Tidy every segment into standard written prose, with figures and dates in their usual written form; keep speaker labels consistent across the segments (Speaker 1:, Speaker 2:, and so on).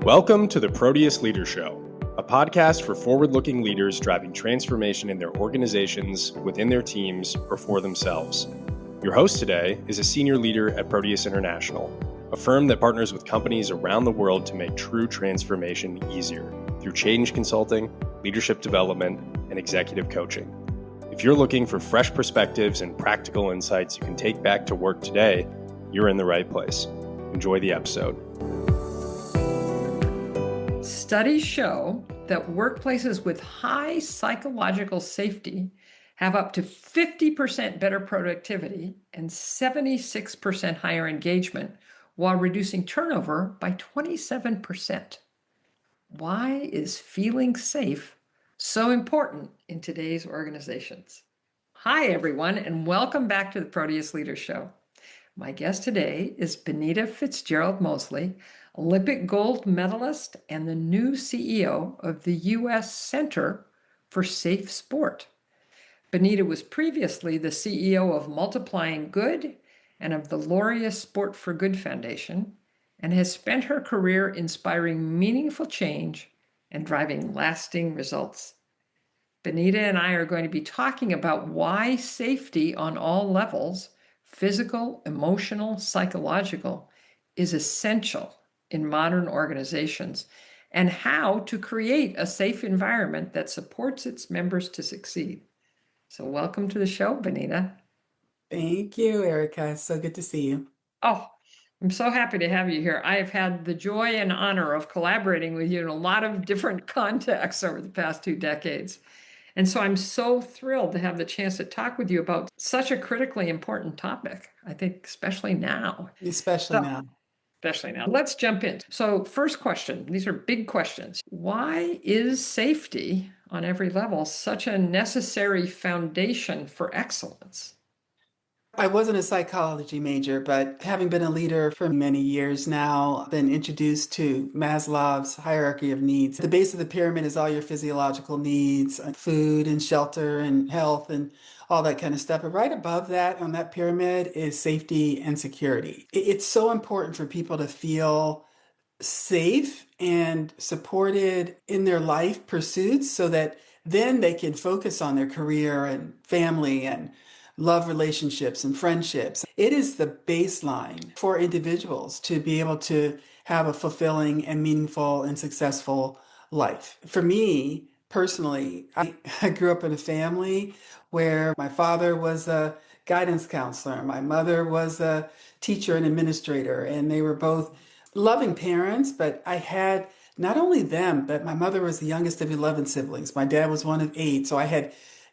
Speaker 1: Welcome to the Proteus Leader Show, a podcast for forward-looking leaders driving transformation in their organizations, within their teams, or for themselves. Your host today is a senior leader at Proteus International, a firm that partners with companies around the world to make true transformation easier through change consulting, leadership development, and executive coaching. If you're looking for fresh perspectives and practical insights you can take back to work today, you're in the right place. Enjoy the episode.
Speaker 2: Studies show that workplaces with high psychological safety have up to 50% better productivity and 76% higher engagement while reducing turnover by 27%. Why is feeling safe so important in today's organizations? Hi, everyone, and welcome back to the Proteus Leader Show. My guest today is Benita Fitzgerald Mosley, Olympic gold medalist and the new CEO of the U.S. Center for SafeSport. Benita was previously the CEO of Multiplying Good and of the Laureus Sport for Good Foundation, and has spent her career inspiring meaningful change and driving lasting results. Benita and I are going to be talking about why safety on all levels, physical, emotional, psychological, is essential in modern organizations, and how to create a safe environment that supports its members to succeed. So welcome to the show, Benita.
Speaker 3: Thank you, Erika. It's so good to see you.
Speaker 2: Oh, I'm so happy to have you here. I have had the joy and honor of collaborating with you in a lot of different contexts over the past 2 decades. And so I'm so thrilled to have the chance to talk with you about such a critically important topic, I think, especially now.
Speaker 3: Especially now.
Speaker 2: Let's jump in. So first question, these are big questions. Why is safety on every level such a necessary foundation for excellence?
Speaker 3: I wasn't a psychology major, but having been a leader for many years now, I've been introduced to Maslow's hierarchy of needs. The base of the pyramid is all your physiological needs, food and shelter and health and all that kind of stuff. But right above that on that pyramid is safety and security. It's so important for people to feel safe and supported in their life pursuits so that then they can focus on their career and family and love relationships and friendships. It is the baseline for individuals to be able to have a fulfilling and meaningful and successful life. For me, personally, I grew up in a family where my father was a guidance counselor, my mother was a teacher and administrator, and they were both loving parents, but I had not only them, but my mother was the youngest of 11 siblings. My dad was one of 8, so I had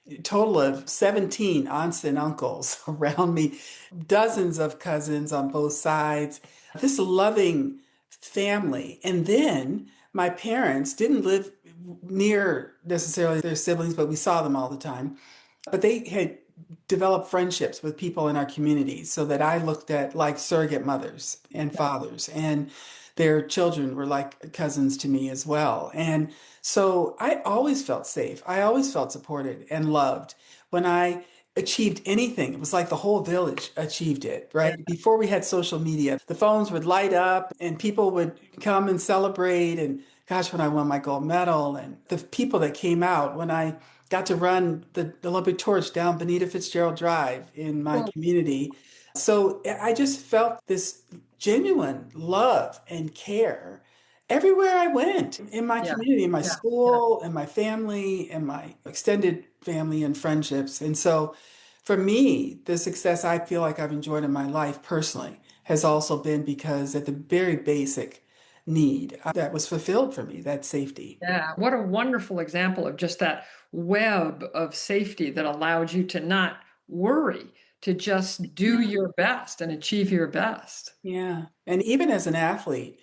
Speaker 3: a total of 17 aunts and uncles around me, dozens of cousins on both sides, this loving family. And then my parents didn't live near necessarily their siblings, but we saw them all the time. But they had developed friendships with people in our community so that I looked at like surrogate mothers and fathers, and their children were like cousins to me as well. And so I always felt safe. I always felt supported and loved. When I achieved anything, it was like the whole village achieved it, right? Yeah. Before we had social media, the phones would light up and people would come and celebrate. And gosh, when I won my gold medal, and the people that came out, when I got to run the Olympic torch down Benita Fitzgerald Drive in my community. So I just felt this genuine love and care everywhere I went, in my community, in my school, in my family, in my extended family and friendships. And so for me, the success I feel like I've enjoyed in my life personally has also been because at the very basic need that was fulfilled for me, that safety.
Speaker 2: Yeah, what a wonderful example of just that web of safety that allowed you to not worry, to just do your best and achieve your best.
Speaker 3: Yeah. And even as an athlete,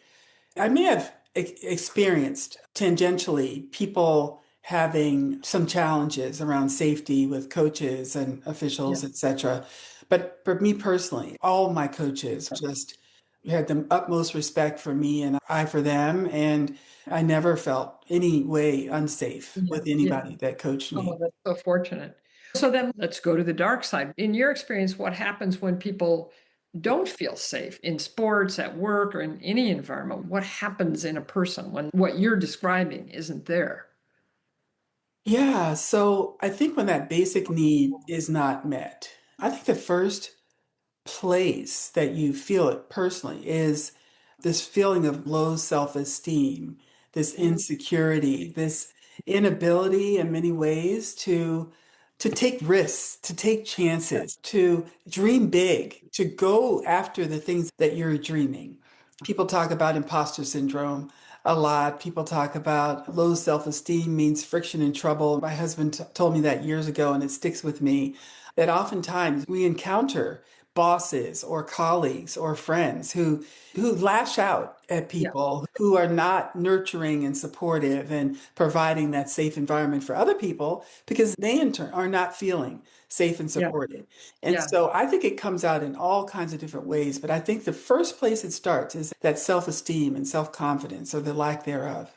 Speaker 3: I may have experienced tangentially people having some challenges around safety with coaches and officials, etc. But for me personally, all my coaches just had the utmost respect for me and I for them. And I never felt any way unsafe with anybody that coached me.
Speaker 2: Oh, that's so fortunate. So then let's go to the dark side. In your experience, what happens when people don't feel safe in sports, at work, or in any environment? What happens in a person when what you're describing isn't there?
Speaker 3: Yeah, so I think when that basic need is not met, I think the first place that you feel it personally is this feeling of low self-esteem, this insecurity, this inability in many ways to take risks, to take chances, to dream big, to go after the things that you're dreaming. People talk about imposter syndrome a lot. People talk about low self-esteem means friction and trouble. My husband told me that years ago, and it sticks with me, that oftentimes we encounter bosses or colleagues or friends who lash out at
Speaker 2: Yeah,
Speaker 3: people who are not nurturing and supportive and providing that safe environment for other people because they in turn are not feeling safe and
Speaker 2: yeah,
Speaker 3: supported. And
Speaker 2: yeah.
Speaker 3: so I think it comes out in all kinds of different ways, but I think the first place it starts is that self-esteem and self-confidence or the lack thereof.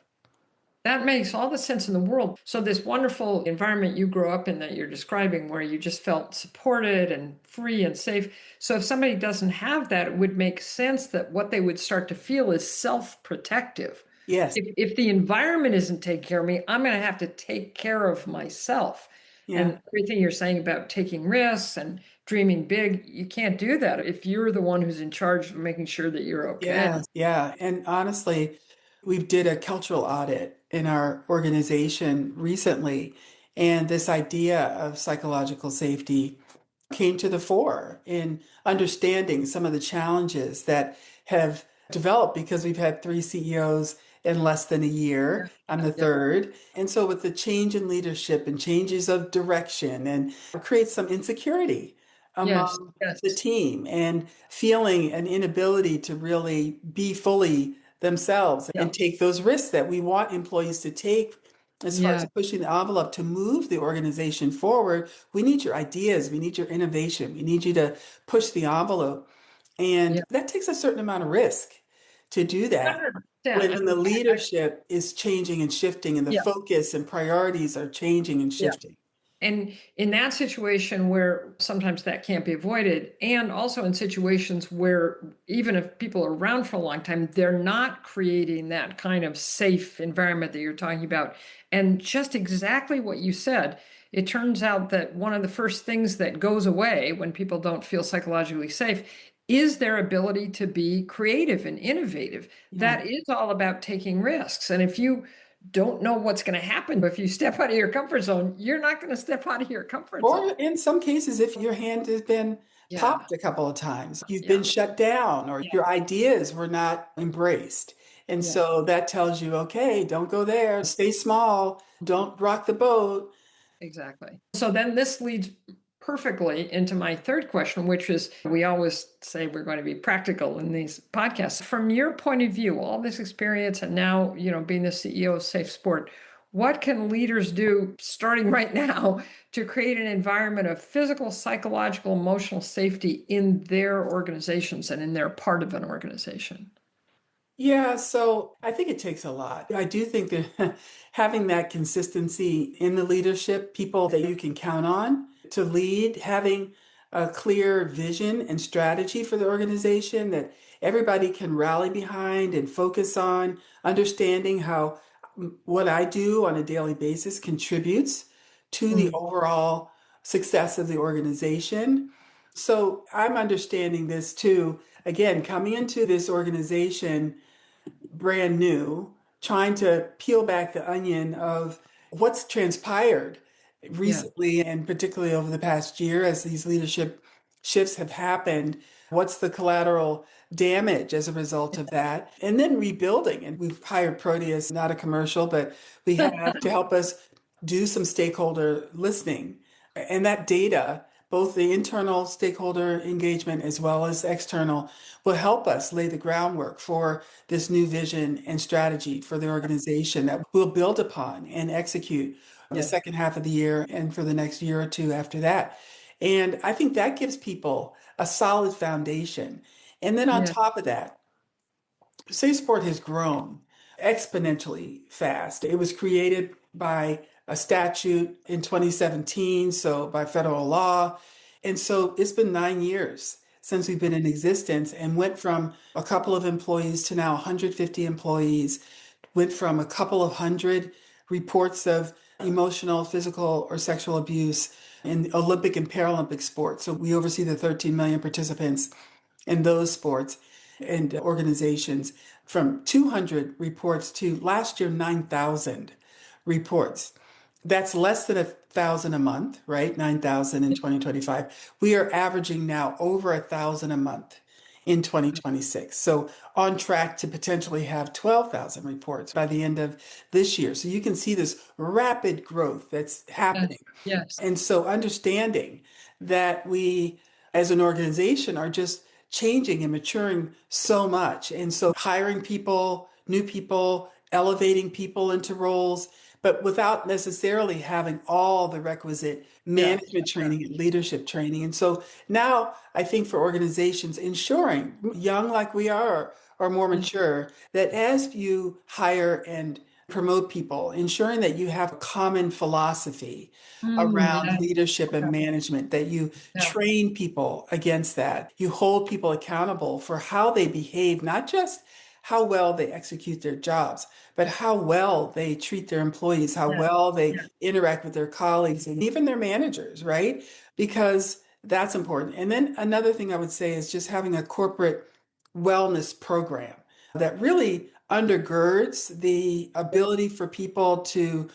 Speaker 2: That makes all the sense in the world. So, this wonderful environment you grew up in that you're describing, where you just felt supported and free and safe. So, if somebody doesn't have that, it would make sense that what they would start to feel is self-protective.
Speaker 3: Yes.
Speaker 2: If the environment isn't taking care of me, I'm going to have to take care of myself.
Speaker 3: Yeah.
Speaker 2: And everything you're saying about taking risks and dreaming big, you can't do that if you're the one who's in charge of making sure that you're okay.
Speaker 3: Yeah, yeah. And honestly, we did a cultural audit in our organization recently, and this idea of psychological safety came to the fore in understanding some of the challenges that have developed because we've had three CEOs in less than a
Speaker 2: Yeah,
Speaker 3: year. I'm the
Speaker 2: yeah.
Speaker 3: third. And so with the change in leadership and changes of direction and it creates some insecurity
Speaker 2: Yes,
Speaker 3: among the
Speaker 2: yes.
Speaker 3: team and feeling an inability to really be fully themselves
Speaker 2: Yeah,
Speaker 3: and take those risks that we want employees to take as far as
Speaker 2: yeah,
Speaker 3: pushing the envelope to move the organization forward. We need your ideas, we need your innovation, we need you to push the envelope. And
Speaker 2: yeah.
Speaker 3: that takes a certain amount of risk to do that.
Speaker 2: 100%.
Speaker 3: When the leadership is changing and shifting and the
Speaker 2: Yeah,
Speaker 3: focus and priorities are changing and
Speaker 2: yeah.
Speaker 3: shifting.
Speaker 2: And in that situation where sometimes that can't be avoided, and also in situations where even if people are around for a long time, they're not creating that kind of safe environment that you're talking about. And just exactly what you said, it turns out that one of the first things that goes away when people don't feel psychologically safe is their ability to be creative and innovative.
Speaker 3: Yeah.
Speaker 2: That is all about taking risks. And if you don't know what's going to happen. But if you step out of your comfort zone, you're not going to step out of your comfort zone.
Speaker 3: Or in some cases, if your hand has been
Speaker 2: Yeah,
Speaker 3: popped a couple of times, you've been
Speaker 2: yeah,
Speaker 3: shut down, or
Speaker 2: yeah,
Speaker 3: your ideas were not embraced. And
Speaker 2: yeah,
Speaker 3: so that tells you, okay, don't go there, stay small, don't rock the boat.
Speaker 2: exactly. So then this leads perfectly into my third question, which is we always say we're going to be practical in these podcasts. From your point of view, all this experience and now, being the CEO of SafeSport, what can leaders do starting right now to create an environment of physical, psychological, emotional safety in their organizations and in their part of an organization?
Speaker 3: Yeah, so I think it takes a lot. I do think that having that consistency in the leadership, people that you can count on to lead, having a clear vision and strategy for the organization that everybody can rally behind and focus on, understanding how what I do on a daily basis contributes to the
Speaker 2: Mm,
Speaker 3: overall success of the organization. So I'm understanding this too. Again, coming into this organization brand new, trying to peel back the onion of what's transpired
Speaker 2: yeah,
Speaker 3: recently and particularly over the past year as these leadership shifts have happened. What's the collateral damage as a result of that? And then rebuilding. And we've hired Proteus, not a commercial, but we have to help us do some stakeholder listening. And that data, both the internal stakeholder engagement as well as external, will help us lay the groundwork for this new vision and strategy for the organization that we'll build upon and execute the
Speaker 2: yeah,
Speaker 3: second half of the year and for the next year or two after that. And I think that gives people a solid foundation. And then on
Speaker 2: yeah,
Speaker 3: top of that, SafeSport has grown exponentially fast. It was created by a statute in 2017, so by federal law. And so it's been 9 years since we've been in existence, and went from a couple of employees to now 150 employees, went from a couple of hundred reports of emotional, physical, or sexual abuse in Olympic and Paralympic sports. So we oversee the 13 million participants in those sports and organizations, from 200 reports to last year 9,000 reports. That's less than 1,000 a month, right? 9,000 in 2025. We are averaging now over 1,000 a month in 2026. So on track to potentially have 12,000 reports by the end of this year. So you can see this rapid growth that's happening.
Speaker 2: Yes.
Speaker 3: And so understanding that we as an organization are just changing and maturing so much. And so hiring people, new people, elevating people into roles, but without necessarily having all the requisite management training and leadership training. And so now I think for organizations ensuring, young like we are, or more mature, that as you hire and promote people, ensuring that you have a common philosophy around leadership and management, that you train people against that. You hold people accountable for how they behave, not just how well they execute their jobs, but how well they treat their employees, how well they interact with their colleagues and even their managers, right? Because that's important. And then another thing I would say is just having a corporate wellness program that really undergirds the ability for people to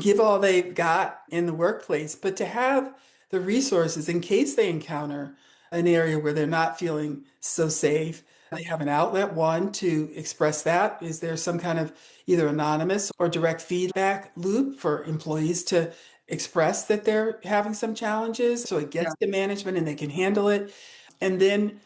Speaker 3: give all they've got in the workplace, but to have the resources in case they encounter an area where they're not feeling so safe. They have an outlet, one, to express that. Is there some kind of either anonymous or direct feedback loop for employees to express that they're having some challenges so it gets to management and they can handle it? And then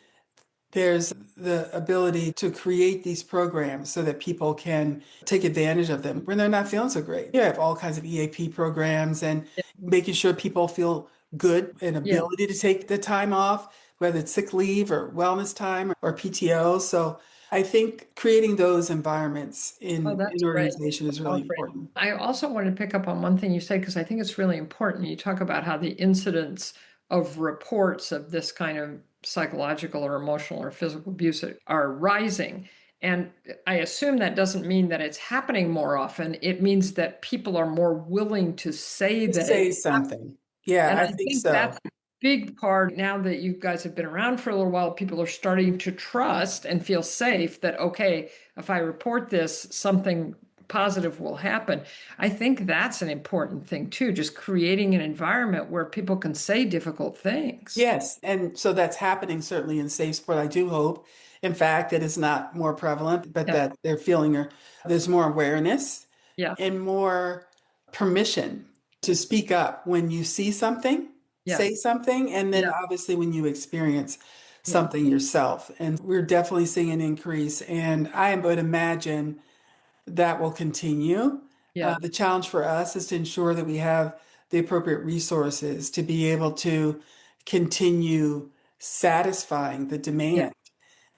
Speaker 3: there's the ability to create these programs so that people can take advantage of them when they're not feeling so great. You have all kinds of EAP programs and making sure people feel good and ability to take the time off, whether it's sick leave or wellness time or PTO. So I think creating those environments in an organization is really important.
Speaker 2: I also wanted to pick up on one thing you said, because I think it's really important. You talk about how the incidence of reports of this kind of psychological or emotional or physical abuse are rising. And I assume that doesn't mean that it's happening more often. It means that people are more willing to say that
Speaker 3: say something. Yeah,
Speaker 2: and
Speaker 3: I think so.
Speaker 2: That's a big part. Now that you guys have been around for a little while, people are starting to trust and feel safe that, okay, if I report this, something positive will happen. I think that's an important thing too, just creating an environment where people can say difficult things.
Speaker 3: Yes, and so that's happening certainly in SafeSport. I do hope, in fact, that it's not more prevalent, but that they're feeling there's more awareness and more permission to speak up when you see something, say something, and then obviously when you experience something yourself. And we're definitely seeing an increase, and I would imagine that will continue. The challenge for us is to ensure that we have the appropriate resources to be able to continue satisfying the demand.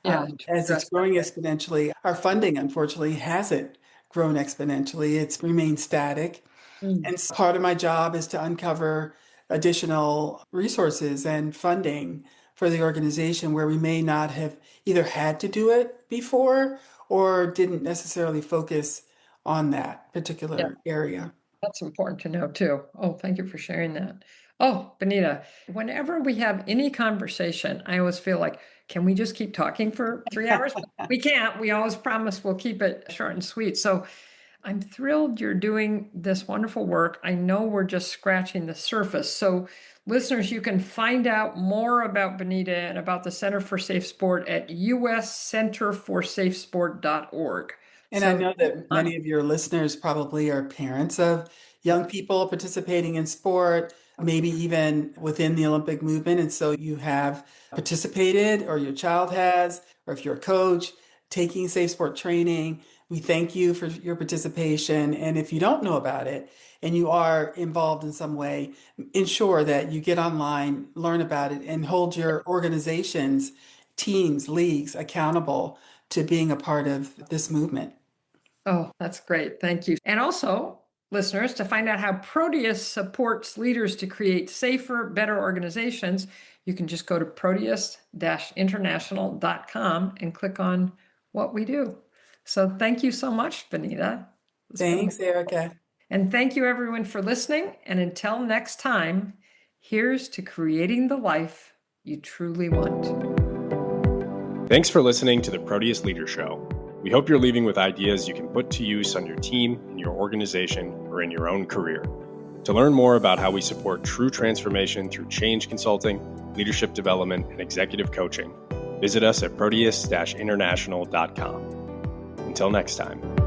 Speaker 3: As it's growing exponentially, our funding, unfortunately, hasn't grown exponentially. It's remained static. And part of my job is to uncover additional resources and funding for the organization where we may not have either had to do it before or didn't necessarily focus on that particular area.
Speaker 2: That's important to know too. Oh, thank you for sharing that. Oh, Benita, whenever we have any conversation, I always feel like, can we just keep talking for 3 hours? We can't. We always promise we'll keep it short and sweet. So I'm thrilled you're doing this wonderful work. I know we're just scratching the surface. So listeners, you can find out more about Benita and about the Center for Safe Sport at uscenterforsafesport.org.
Speaker 3: And I know that many of your listeners probably are parents of young people participating in sport, maybe even within the Olympic movement. And so you have participated, or your child has, or if you're a coach taking Safe Sport training, we thank you for your participation. And if you don't know about it and you are involved in some way, ensure that you get online, learn about it, and hold your organizations, teams, leagues accountable to being a part of this movement.
Speaker 2: Oh, that's great. Thank you. And also, listeners, to find out how Proteus supports leaders to create safer, better organizations, you can just go to proteus-international.com and click on what we do. So thank you so much, Benita.
Speaker 3: Thanks, Erika.
Speaker 2: And thank you, everyone, for listening. And until next time, here's to creating the life you truly want.
Speaker 1: Thanks for listening to the Proteus Leader Show. We hope you're leaving with ideas you can put to use on your team, in your organization, or in your own career. To learn more about how we support true transformation through change consulting, leadership development, and executive coaching, visit us at proteus-international.com. Until next time.